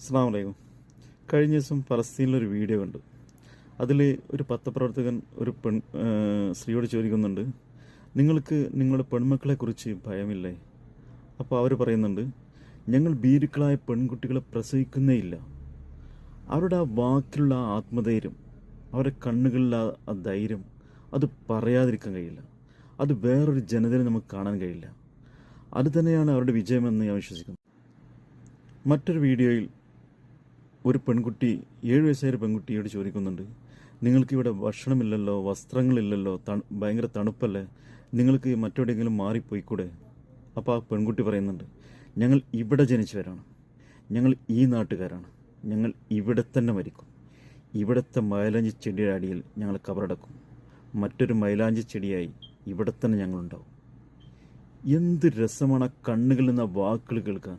അസ്സലാമു അലൈക്കും. കഴിഞ്ഞ ദിവസം ഫലസ്തീനിലൊരു വീഡിയോ കണ്ടു. അതിൽ ഒരു പത്രപ്രവർത്തകൻ ഒരു സ്ത്രീയോട് ചോദിക്കുന്നുണ്ട്, നിങ്ങൾക്ക് നിങ്ങളുടെ പെൺമക്കളെക്കുറിച്ച് ഭയമില്ലേ? അപ്പോൾ അവർ പറയുന്നുണ്ട്, ഞങ്ങൾ ഭീരുക്കളായ പെൺകുട്ടികളെ പ്രസവിക്കുന്നേയില്ല. അവരുടെ ആ വാക്കിലുള്ള ആ ആത്മധൈര്യം, അവരുടെ കണ്ണുകളിലുള്ള ആ ധൈര്യം, അത് പറയാതിരിക്കാൻ കഴിയില്ല. അത് വേറൊരു ജനതയിൽ നമുക്ക് കാണാൻ കഴിയില്ല. അത് തന്നെയാണ് അവരുടെ വിജയമെന്ന് ഞാൻ വിശ്വസിക്കുന്നു. മറ്റൊരു വീഡിയോയിൽ ഒരു പെൺകുട്ടി 7 വയസ്സായ ഒരു പെൺകുട്ടിയോട് ചോദിക്കുന്നുണ്ട്, നിങ്ങൾക്കിവിടെ ഭക്ഷണമില്ലല്ലോ, വസ്ത്രങ്ങളില്ലല്ലോ, ഭയങ്കര തണുപ്പല്ലേ, നിങ്ങൾക്ക് മറ്റെവിടെയെങ്കിലും മാറിപ്പോയിക്കൂടെ? അപ്പോൾ ആ പെൺകുട്ടി പറയുന്നുണ്ട്, ഞങ്ങൾ ഇവിടെ ജനിച്ചവരാണ്, ഞങ്ങൾ ഈ നാട്ടുകാരാണ്, ഞങ്ങൾ ഇവിടെ തന്നെ മരിക്കും, ഇവിടുത്തെ മൈലാഞ്ചി ചെടിയുടെ അടിയിൽ ഞങ്ങൾ കബറടക്കും, മറ്റൊരു മൈലാഞ്ചി ചെടിയായി ഇവിടെ തന്നെ ഞങ്ങളുണ്ടാവും. എന്ത് രസമാണ് ആ കണ്ണുകളിൽ നിന്ന് ആ വാക്കുകൾ കേൾക്കാൻ.